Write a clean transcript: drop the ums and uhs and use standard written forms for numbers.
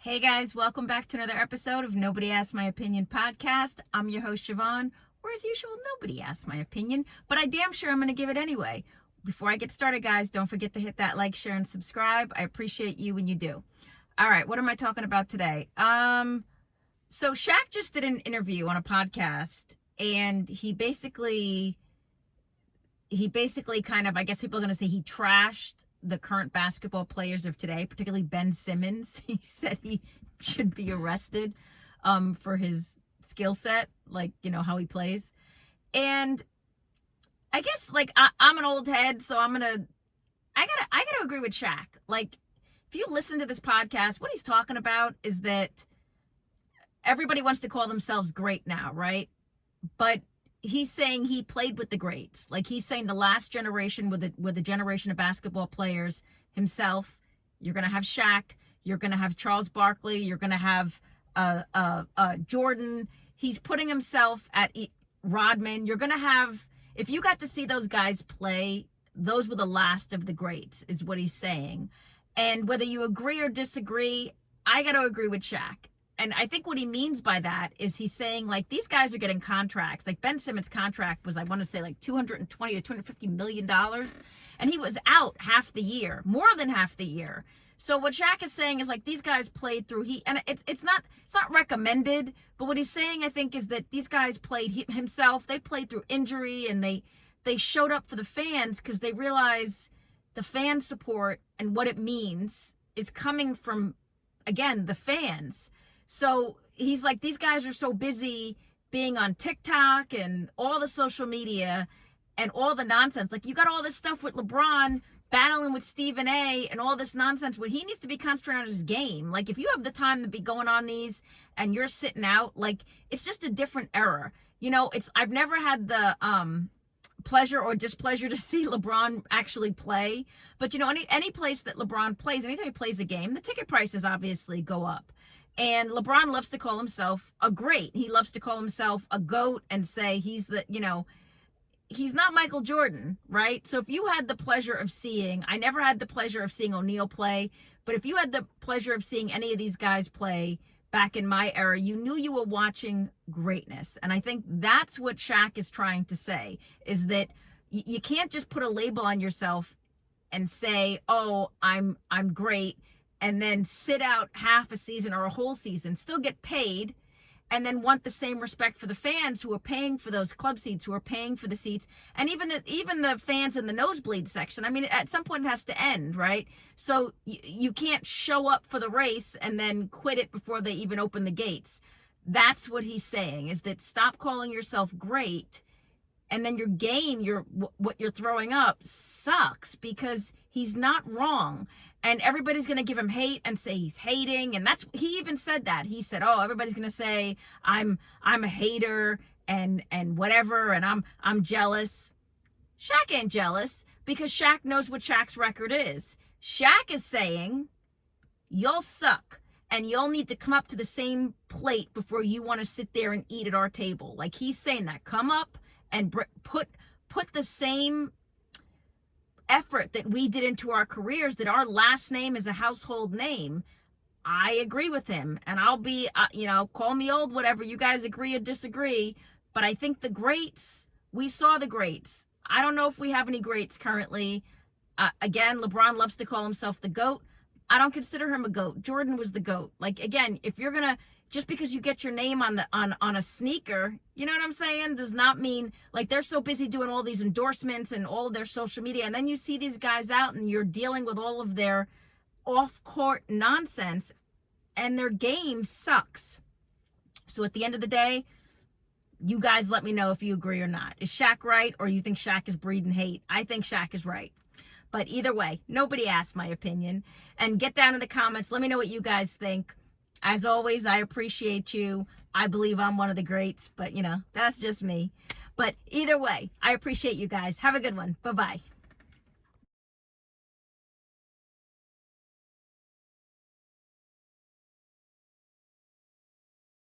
Hey guys, welcome back to another episode of Nobody Asked My Opinion podcast. I'm your host, Siobhan, or as usual, nobody asked my opinion, but I damn sure I'm going to give it anyway. Before I get started, guys, don't forget to hit that like, share, and subscribe. I appreciate you when you do. All right, what am I talking about today? So Shaq just did an interview on a podcast, and he basically kind of, I guess people are going to say he trashed the current basketball players of today, particularly Ben Simmons. He said he should be arrested for his skill set, like, you know, how he plays. And I guess, like, I'm an old head, so I gotta agree with Shaq. Like, if you listen to this podcast, what he's talking about is that everybody wants to call themselves great now, right? But he's saying he played with the greats. Like, he's saying the last generation with a generation of basketball players himself. You're going to have Shaq. You're going to have Charles Barkley. You're going to have Jordan. He's putting himself at Rodman. You're going to have, if you got to see those guys play, those were the last of the greats, is what he's saying. And whether you agree or disagree, I got to agree with Shaq. And I think what he means by that is he's saying, like, these guys are getting contracts. Like, Ben Simmons' contract was, I want to say, like $220 to $250 million. And he was out half the year, more than half the year. So what Shaq is saying is, like, these guys played through, and it's not recommended, but what he's saying, I think, is that these guys played himself. They played through injury, and they showed up for the fans because they realize the fan support and what it means is coming from, again, the fans. So he's like, these guys are so busy being on TikTok and all the social media and all the nonsense. Like, you got all this stuff with LeBron battling with Stephen A and all this nonsense where he needs to be concentrating on his game. Like, if you have the time to be going on these and you're sitting out, like, it's just a different era. You know, I've never had the pleasure or displeasure to see LeBron actually play. But, you know, any place that LeBron plays, anytime he plays a game, the ticket prices obviously go up. And LeBron loves to call himself a great. He loves to call himself a GOAT and say he's the, you know, he's not Michael Jordan, right? So if you had the pleasure of seeing, I never had the pleasure of seeing O'Neal play, but if you had the pleasure of seeing any of these guys play back in my era, you knew you were watching greatness. And I think that's what Shaq is trying to say, is that you can't just put a label on yourself and say, oh, I'm great, and then sit out half a season or a whole season, still get paid, and then want the same respect for the fans who are paying for those club seats, who are paying for the seats, and even the fans in the nosebleed section. I mean, at some point it has to end, right? So you can't show up for the race and then quit it before they even open the gates. That's what he's saying, is that stop calling yourself great, and then your game, what you're throwing up sucks, because he's not wrong. And everybody's going to give him hate and say he's hating. And he even said that. He said, oh, everybody's going to say I'm a hater and whatever, and I'm jealous. Shaq ain't jealous, because Shaq knows what Shaq's record is. Shaq is saying, you'll suck, and you'll need to come up to the same plate before you want to sit there and eat at our table. Like, he's saying that. Come up and put the same effort that we did into our careers, that our last name is a household name. I agree with him, and I'll be, call me old, whatever, you guys agree or disagree, but I think the greats, we saw the greats. I don't know if we have any greats currently. Again, LeBron loves to call himself the GOAT. I don't consider him a GOAT. Jordan was the GOAT. Like, again, if you're gonna, just because you get your name on a sneaker, you know what I'm saying, does not mean, like, they're so busy doing all these endorsements and all of their social media, and then you see these guys out and you're dealing with all of their off-court nonsense, and their game sucks. So at the end of the day, you guys let me know if you agree or not. Is Shaq right, or you think Shaq is breeding hate? I think Shaq is right. But either way, nobody asked my opinion. And get down in the comments. Let me know what you guys think. As always, I appreciate you. I believe I'm one of the greats, but, you know, that's just me. But either way, I appreciate you guys. Have a good one. Bye-bye.